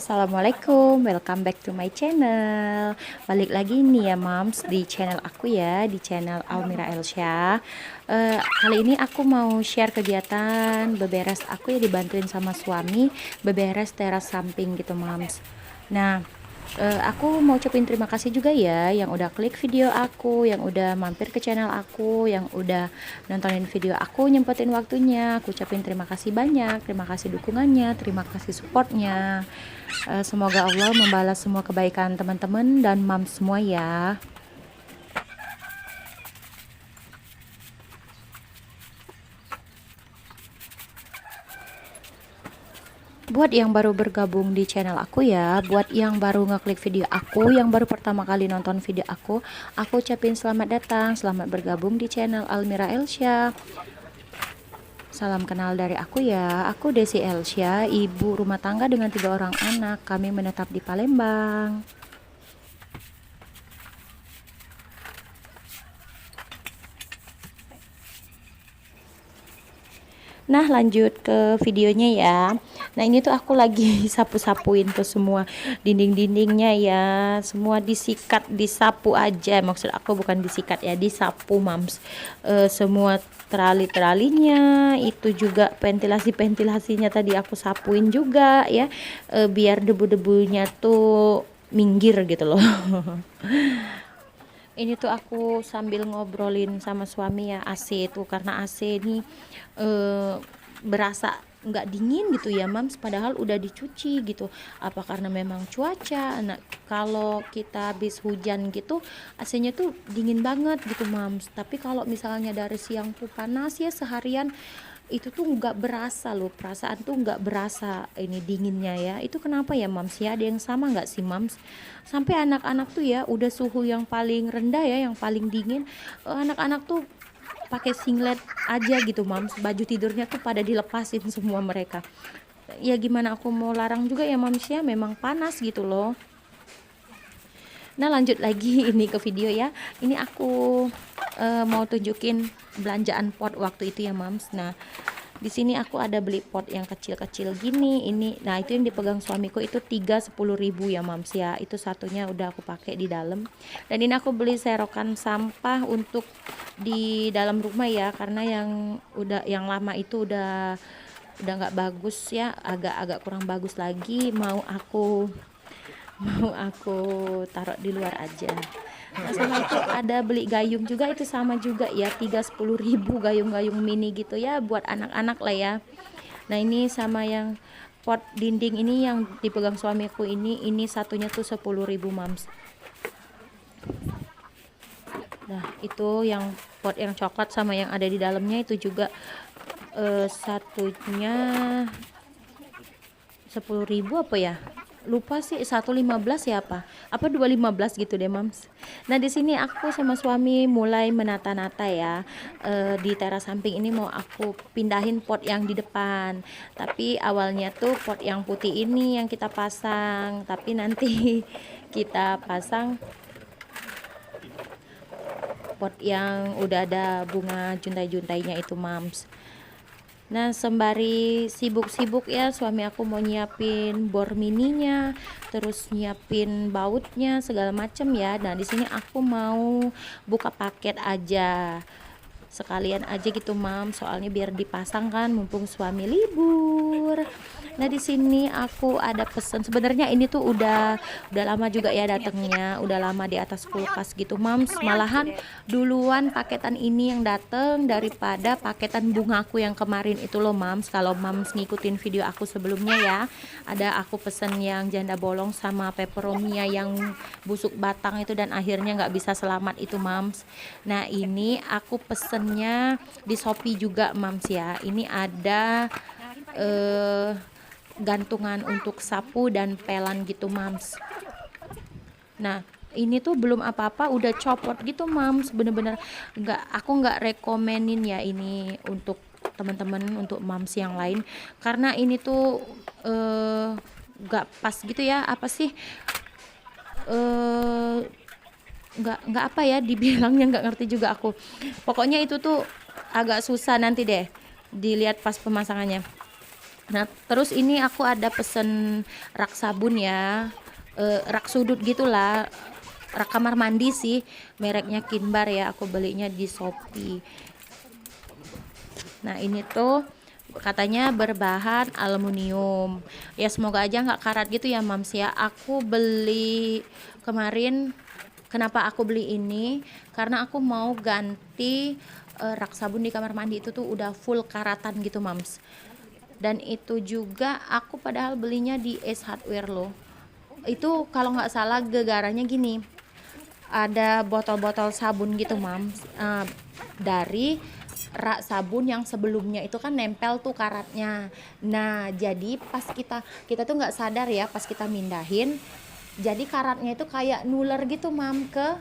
Assalamualaikum, welcome back to my channel. Balik lagi nih ya moms di channel aku ya, di channel Almira Elsya. Kali ini aku mau share kegiatan beberes aku ya, dibantuin sama suami beberes teras samping gitu moms. Nah, aku mau ucapin terima kasih juga ya yang udah klik video aku, yang udah mampir ke channel aku, yang udah nontonin video aku, nyempetin waktunya. Aku ucapin terima kasih banyak, terima kasih dukungannya, terima kasih supportnya. Semoga Allah membalas semua kebaikan teman-teman dan mam semua ya. Buat yang baru bergabung di channel aku ya, buat yang baru ngeklik video aku, yang baru pertama kali nonton video aku ucapin selamat datang, selamat bergabung di channel Almira Elsya. Salam kenal dari aku ya, aku Desi Elsya, ibu rumah tangga dengan 3 orang anak, kami menetap di Palembang. Nah lanjut ke videonya ya. Nah ini tuh aku lagi sapu-sapuin tuh semua dinding-dindingnya ya, semua disikat, disapu aja, maksud aku bukan disikat ya, disapu mams. Semua terali-teralinya, itu juga ventilasi-ventilasinya tadi aku sapuin juga ya, biar debu-debunya tuh minggir gitu loh. Ini tuh aku sambil ngobrolin sama suami ya, AC itu karena AC ini berasa nggak dingin gitu ya mams, padahal udah dicuci gitu. Apa karena memang cuaca, nah kalau kita habis hujan gitu AC-nya tuh dingin banget gitu mams, tapi kalau misalnya dari siang tuh panas ya seharian, itu tuh nggak berasa loh, perasaan tuh nggak berasa ini dinginnya ya. Itu kenapa ya mams ya, ada yang sama nggak sih mams? Sampai anak-anak tuh ya udah suhu yang paling rendah ya, yang paling dingin, anak-anak tuh pakai singlet aja gitu mams, baju tidurnya tuh pada dilepasin semua mereka. Ya gimana aku mau larang juga ya mams ya, memang panas gitu loh. Nah lanjut lagi ini ke video ya, ini aku mau tunjukin belanjaan pot waktu itu ya mams. Nah di sini aku ada beli pot yang kecil-kecil gini, ini nah itu yang dipegang suamiku itu 10.000 ya mams ya, itu satunya udah aku pakai di dalam. Dan ini aku beli serokan sampah untuk di dalam rumah ya, karena yang lama itu udah nggak bagus ya, agak-agak kurang bagus lagi, mau aku taruh di luar aja. Nah, sama itu ada beli gayung juga, itu sama juga ya, 10.000 gayung-gayung mini gitu ya, buat anak-anak lah ya. Nah ini sama yang pot dinding ini yang dipegang suamiku ini satunya tuh 10.000 mams. Nah itu yang pot yang coklat sama yang ada di dalamnya itu juga satunya 10.000 apa ya, lupa sih, 115 ya, apa 215 gitu deh mams. Nah di sini aku sama suami mulai menata-nata ya, di teras samping ini mau aku pindahin pot yang di depan, tapi awalnya tuh pot yang putih ini yang kita pasang, tapi nanti kita pasang pot yang udah ada bunga juntai-juntainya itu mams. Nah sembari sibuk-sibuk ya, suami aku mau nyiapin bor mininya, terus nyiapin bautnya segala macem ya. Nah di sini aku mau buka paket aja, sekalian aja gitu mam, soalnya biar dipasang kan mumpung suami libur. Nah di sini aku ada pesan, sebenarnya ini tuh udah lama juga ya datangnya, udah lama di atas kulkas gitu mams, malahan duluan paketan ini yang dateng daripada paketan bungaku yang kemarin itu loh mams. Kalau mams ngikutin video aku sebelumnya ya, ada aku pesen yang janda bolong sama peperomia yang busuk batang itu, dan akhirnya nggak bisa selamat itu mams. Nah ini aku pesennya di Shopee juga mams ya, ini ada gantungan untuk sapu dan pelan gitu mams. Nah ini tuh belum apa-apa udah copot gitu mams, bener-bener aku nggak rekomenin ya ini untuk teman-teman, untuk mams yang lain, karena ini tuh nggak pas gitu ya, apa sih, nggak apa ya dibilangnya, nggak ngerti juga aku. Pokoknya itu tuh agak susah, nanti deh dilihat pas pemasangannya. Nah, terus ini aku ada pesen rak sabun ya, rak sudut gitulah, rak kamar mandi sih, mereknya Kinbar ya, aku belinya di Shopee. Nah, ini tuh katanya berbahan aluminium. Ya semoga aja nggak karat gitu ya, Mams ya. Aku beli kemarin, kenapa aku beli ini? Karena aku mau ganti rak sabun di kamar mandi itu tuh udah full karatan gitu, Mams. Dan itu juga aku padahal belinya di Ace Hardware loh. Itu kalau nggak salah gegaranya gini, ada botol-botol sabun gitu, Mams, dari rak sabun yang sebelumnya itu kan nempel tuh karatnya. Nah, jadi pas kita tuh nggak sadar ya, pas kita mindahin, jadi karatnya itu kayak nuler gitu, Mam, ke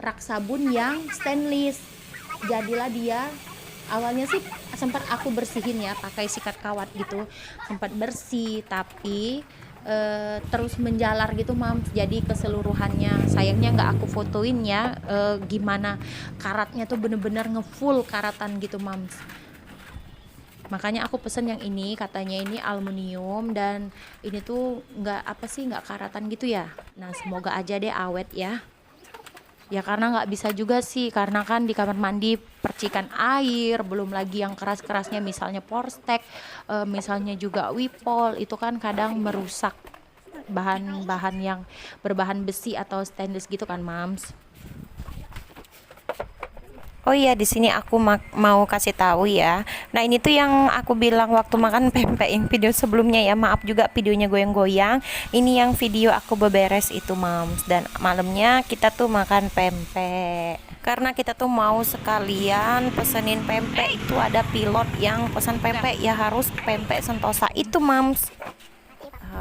rak sabun yang stainless. Jadilah dia, awalnya sih sempat aku bersihin ya pakai sikat kawat gitu, sempat bersih, tapi terus menjalar gitu, Mam. Jadi keseluruhannya sayangnya nggak aku fotoin ya, gimana karatnya tuh bener-bener ngefull karatan gitu, Mams. Makanya aku pesen yang ini, katanya ini aluminium dan ini tuh nggak apa sih, nggak karatan gitu ya. Nah, semoga aja deh awet ya. Ya karena nggak bisa juga sih, karena kan di kamar mandi percikan air, belum lagi yang keras-kerasnya misalnya Porstek, misalnya juga Wipol, itu kan kadang merusak bahan-bahan yang berbahan besi atau stainless gitu kan, Mams. Oh iya, di sini aku mau kasih tahu ya. Nah, ini tuh yang aku bilang waktu makan pempek yang video sebelumnya ya. Maaf juga videonya goyang-goyang. Ini yang video aku beberes itu, Mams. Dan malamnya kita tuh makan pempek. Karena kita tuh mau sekalian pesenin pempek, itu ada pilot yang pesan pempek ya harus pempek Sentosa itu, Mams.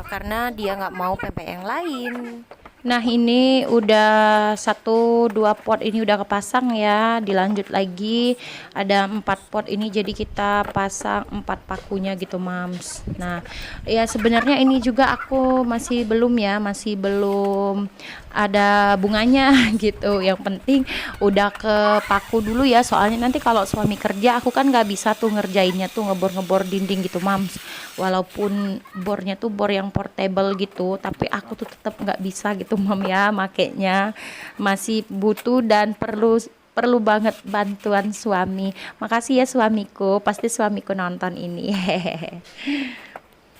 Karena dia nggak mau pempek yang lain. Nah, ini udah 1-2 pot ini udah kepasang ya, dilanjut lagi ada 4 pot ini, jadi kita pasang 4 pakunya gitu, Mams. Nah, ya sebenarnya ini juga aku masih belum ya, masih belum ada bunganya gitu. Yang penting udah ke paku dulu ya, soalnya nanti kalau suami kerja aku kan nggak bisa tuh ngerjainnya tuh ngebor-ngebor dinding gitu, Mams. Walaupun bornya tuh bor yang portable gitu, tapi aku tuh tetap nggak bisa gitu, Mam ya, makanya masih butuh dan perlu perlu banget bantuan suami. Makasih ya suamiku, pasti suamiku nonton ini.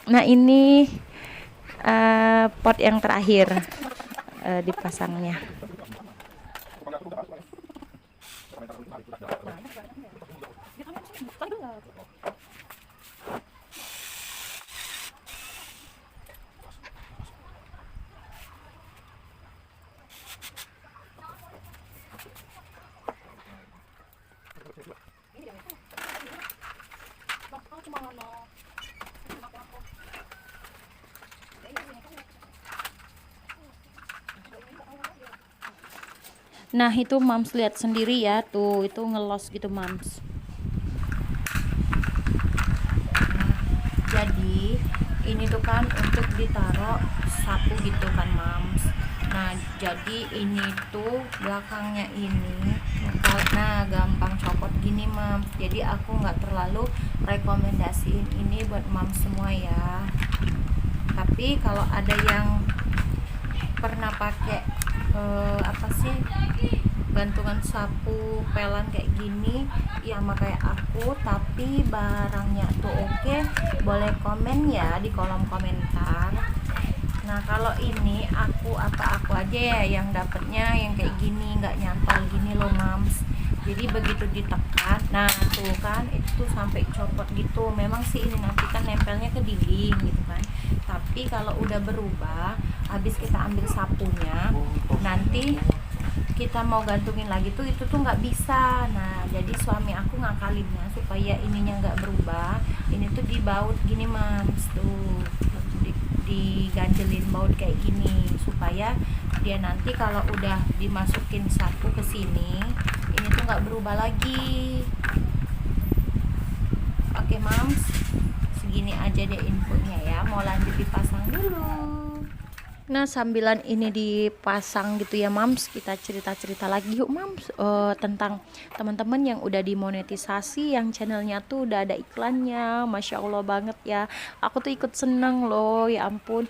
Nah, ini pot yang terakhir dipasangnya. Nah, itu Mams lihat sendiri ya, tuh itu ngelos gitu, Mams. Jadi ini tuh kan untuk ditaruh sapu gitu kan, Mams. Nah, jadi ini tuh belakangnya ini nah gampang copot gini, Mams. Jadi aku nggak terlalu rekomendasiin ini buat Mams semua ya. Tapi kalau ada yang pernah pakai apa sih, gantungan sapu pelan kayak gini ya, sama kayak aku tapi barangnya tuh oke, boleh komen ya di kolom komentar. Nah, kalau ini aku aja ya yang dapetnya yang kayak gini, nggak nyantol gini loh, Mams. Jadi begitu ditekan, nah tuh kan itu sampai copot gitu. Memang sih ini nanti kan nempelnya ke dinding gitu kan, tapi kalau udah berubah, habis kita ambil sapunya, nanti kita mau gantungin lagi tuh itu tuh nggak bisa. Nah, jadi suami aku ngakalinnya supaya ininya nggak berubah, ini tuh dibaut gini, Mams, tuh diganjelin baut kayak gini supaya dia nanti kalau udah dimasukin sapu ke sini, ini tuh nggak berubah lagi. Oke, Mams, segini aja deh infonya ya, mau lanjut dipasang dulu. Nah, sambilan ini dipasang gitu ya, Mams, kita cerita-cerita lagi yuk, Mams, tentang teman-teman yang udah dimonetisasi, yang channelnya tuh udah ada iklannya. Masya Allah banget ya. Aku tuh ikut seneng loh, ya ampun.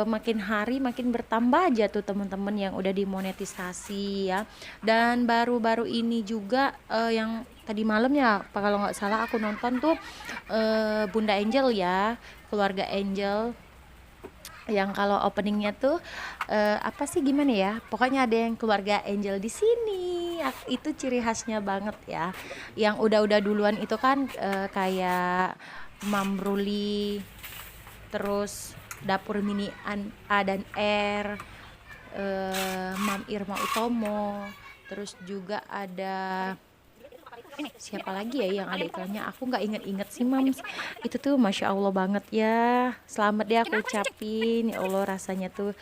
Makin hari makin bertambah aja tuh teman-teman yang udah dimonetisasi ya. Dan baru-baru ini juga yang tadi malam ya, kalau nggak salah aku nonton tuh Bunda Angel ya, keluarga Angel, yang kalau openingnya tuh apa sih, gimana ya, pokoknya ada yang keluarga Angel di sini. Itu ciri khasnya banget ya. Yang udah duluan itu kan kayak Mam Ruli, terus dapur mini A dan R, Mam Irma Utomo, terus juga ada siapa lagi ya yang ada iklannya, aku nggak inget-inget sih, Mams. Itu tuh Masya Allah banget ya. Selamat deh aku ucapin, ya Allah, rasanya tuh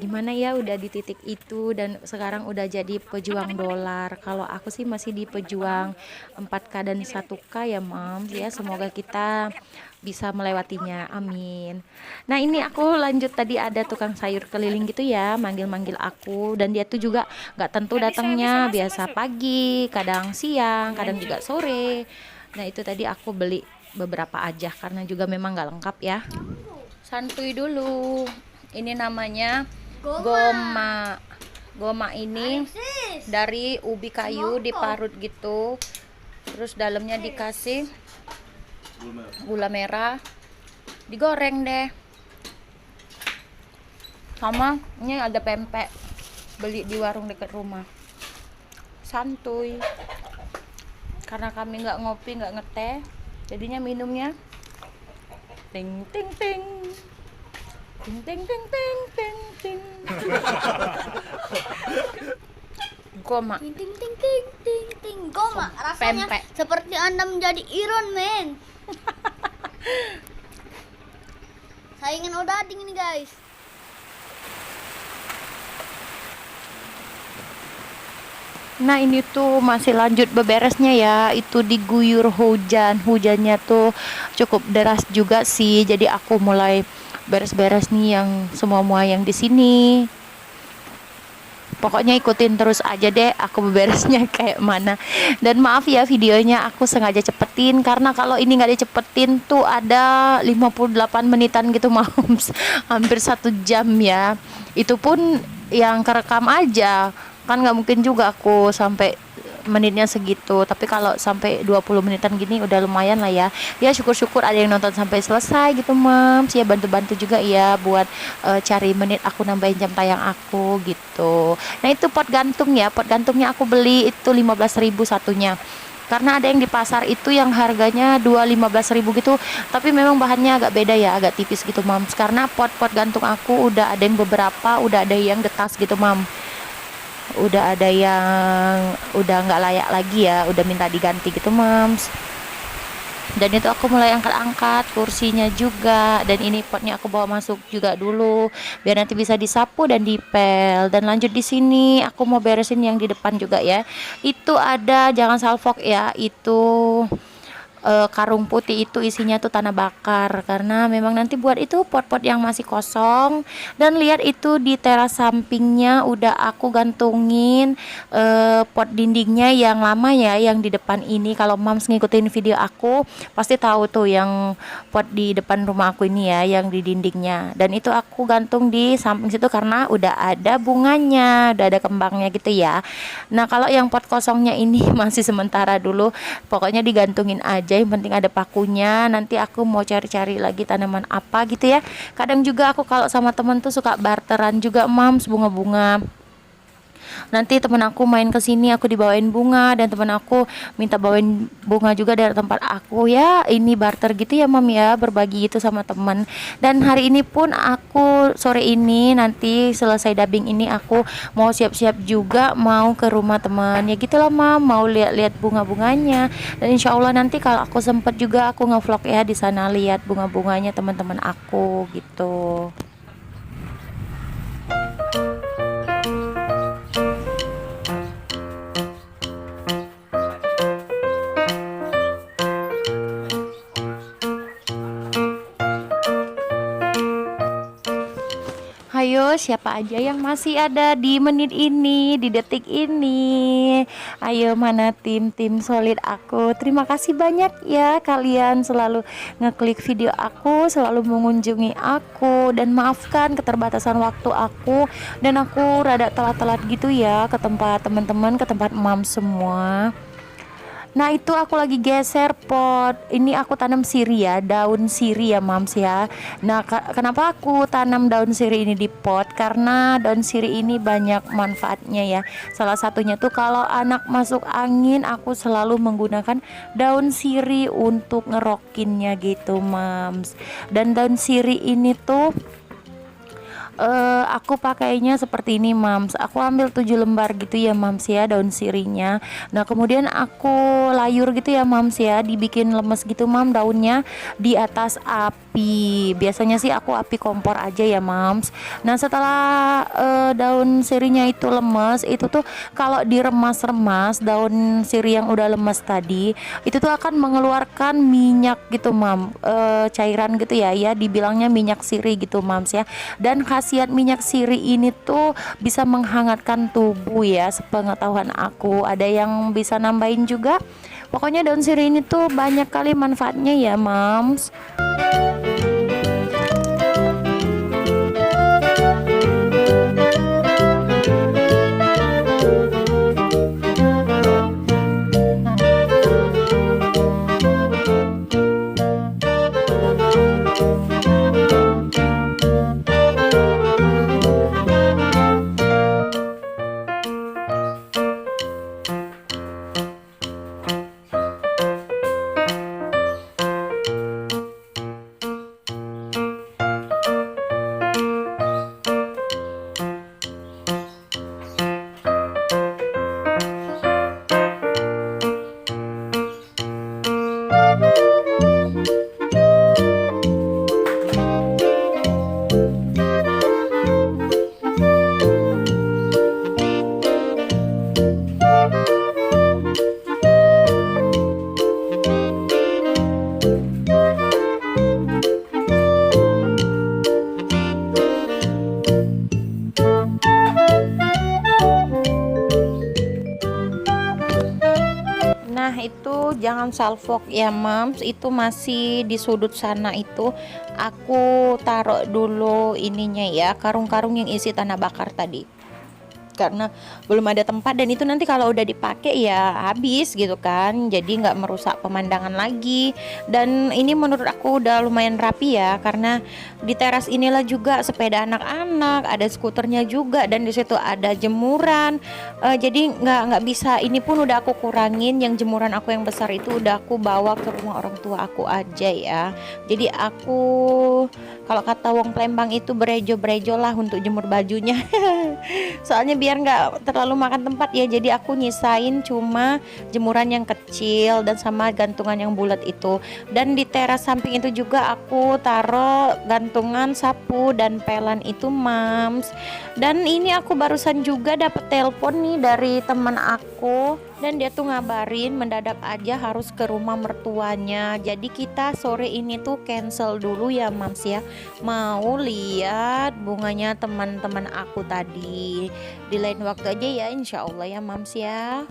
gimana ya, udah di titik itu dan sekarang udah jadi pejuang dolar. Kalau aku sih masih di pejuang 4K dan 1K ya, Mams ya. Semoga kita bisa melewatinya, amin. Nah, ini aku lanjut, tadi ada tukang sayur keliling gitu ya, manggil-manggil aku, dan dia tuh juga nggak tentu datangnya, biasa pagi, kadang siang, kadang juga sore. Nah, itu tadi aku beli beberapa aja karena juga memang nggak lengkap ya. Santuy dulu, ini namanya goma. Goma ini dari ubi kayu diparut gitu, terus dalamnya dikasih gula merah, digoreng deh. Sama ini ada pempek, beli di warung dekat rumah. Santuy, karena kami nggak ngopi nggak ngeteh, jadinya minumnya ting ting ting ting ting ting ting ting ting. Goma Ting ting ting ting ting ting. Goma rasanya pempek. seperti Anda menjadi Iron Man. Saingan Odading ini, guys. Nah, ini tuh masih lanjut beberesnya ya. Itu diguyur hujan. Hujannya tuh cukup deras juga sih. Jadi aku mulai beres-beres nih yang semua yang di sini. Pokoknya ikutin terus aja deh aku beberesnya kayak mana. Dan maaf ya, videonya aku sengaja cepetin karena kalau ini nggak dicepetin tuh ada 58 menitan gitu, Mams. Hampir 1 jam ya. Itu pun yang kerekam aja. Kan nggak mungkin juga aku sampai menitnya segitu, tapi kalau sampai 20 menitan gini udah lumayan lah ya. Ya syukur-syukur ada yang nonton sampai selesai gitu, Mams. Ya bantu-bantu juga ya buat cari menit aku, nambahin jam tayang aku gitu. Nah, itu pot gantung ya, pot gantungnya aku beli itu 15.000 satunya, karena ada yang di pasar itu yang harganya 15.000 gitu, tapi memang bahannya agak beda ya, agak tipis gitu, Mams. Karena pot-pot gantung aku udah ada yang beberapa, udah ada yang detas gitu, Mam. Udah ada yang udah nggak layak lagi ya, udah minta diganti gitu, Mams. Dan itu aku mulai angkat-angkat kursinya juga, dan ini potnya aku bawa masuk juga dulu biar nanti bisa disapu dan dipel. Dan lanjut di sini aku mau beresin yang di depan juga ya. Itu ada, jangan salfok ya, itu karung putih itu isinya tuh tanah bakar, karena memang nanti buat itu pot-pot yang masih kosong. Dan lihat itu di teras sampingnya udah aku gantungin pot dindingnya yang lama ya, yang di depan ini. Kalau Mams ngikutin video aku pasti tahu tuh yang pot di depan rumah aku ini ya, yang di dindingnya. Dan itu aku gantung di samping situ karena udah ada bunganya, udah ada kembangnya gitu ya. Nah, kalau yang pot kosongnya ini masih sementara dulu, pokoknya digantungin aja, yang penting ada pakunya. Nanti aku mau cari-cari lagi tanaman apa gitu ya. Kadang juga aku kalau sama temen tuh suka barteran juga, Mams, bunga-bunga. Nanti temen aku main ke sini, aku dibawain bunga, dan temen aku minta bawain bunga juga dari tempat aku ya. Ini barter gitu ya, Mam ya, berbagi gitu sama temen. Dan hari ini pun aku sore ini nanti selesai dubbing ini aku mau siap-siap juga mau ke rumah teman ya gitulah, Mam, mau lihat-lihat bunga-bunganya. Dan insya Allah nanti kalau aku sempet juga aku ngevlog ya di sana, lihat bunga-bunganya teman-teman aku gitu. Hayo Ayo siapa aja yang masih ada di menit ini, di detik ini. Ayo mana tim solid aku. Terima kasih banyak ya kalian selalu ngeklik video aku, selalu mengunjungi aku, dan maafkan keterbatasan waktu aku, dan aku rada telat-telat gitu ya ke tempat teman-teman, ke tempat mam semua. Nah itu aku lagi geser pot. Ini aku tanam siri ya, daun siri ya mams ya. Nah kenapa aku tanam daun siri ini di pot? Karena daun siri ini banyak manfaatnya ya. Salah satunya tuh kalau anak masuk angin, aku selalu menggunakan daun siri untuk ngerokinnya gitu mams. Dan daun siri ini tuh aku pakainya seperti ini mams. Aku ambil 7 lembar gitu ya mams ya, daun sirinya. Nah kemudian aku layur gitu ya mams ya, dibikin lemes gitu mam daunnya di atas api. Biasanya sih aku api kompor aja ya mams. Nah setelah daun sirinya itu lemes, itu tuh kalau diremas-remas daun siri yang udah lemes tadi, itu tuh akan mengeluarkan minyak gitu mam, cairan gitu ya, dibilangnya minyak siri gitu mams ya. Dan khasiat minyak siri ini tuh bisa menghangatkan tubuh ya, sepengetahuan aku. Ada yang bisa nambahin juga. Pokoknya daun siri ini tuh banyak kali manfaatnya ya mams. Nah itu jangan salfok ya mams, itu masih di sudut sana. Itu aku taruh dulu ininya ya, karung-karung yang isi tanah bakar tadi, karena belum ada tempat, dan itu nanti kalau udah dipakai ya habis gitu kan, jadi nggak merusak pemandangan lagi. Dan ini menurut aku udah lumayan rapi ya, karena di teras inilah juga sepeda anak-anak, ada skuternya juga, dan di situ ada jemuran. Jadi nggak bisa, ini pun udah aku kurangin, yang jemuran aku yang besar itu udah aku bawa ke rumah orang tua aku aja ya. Jadi aku, kalau kata wong Palembang itu berejo-berejo lah untuk jemur bajunya. Soalnya biar nggak terlalu makan tempat ya, jadi aku nyisain cuma jemuran yang kecil dan sama gantungan yang bulat itu. Dan di teras samping itu juga aku taruh gantungan sapu dan pelan itu mams. Dan ini aku barusan juga dapet telepon nih dari teman aku, dan dia tuh ngabarin mendadak aja harus ke rumah mertuanya. Jadi kita sore ini tuh cancel dulu ya mams ya, mau lihat bunganya teman-teman aku tadi. Di lain waktu aja ya insya Allah ya mams ya.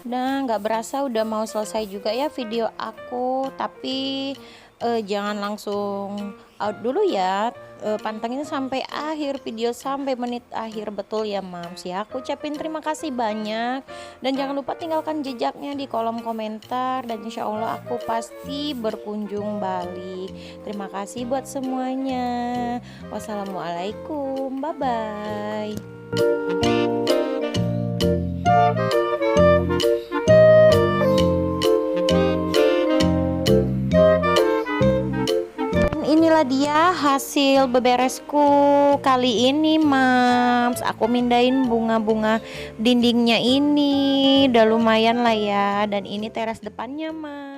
Nah nggak berasa udah mau selesai juga ya video aku, tapi jangan langsung out dulu ya. Pantengin sampai akhir video, sampai menit akhir betul ya mams ya. Aku ucapin terima kasih banyak, dan jangan lupa tinggalkan jejaknya di kolom komentar, dan insya Allah aku pasti berkunjung balik. Terima kasih buat semuanya. Wassalamualaikum, bye bye. Inilah dia hasil beberesku kali ini mams. Aku mindahin bunga-bunga dindingnya ini, udah lumayan lah ya. Dan ini teras depannya mams.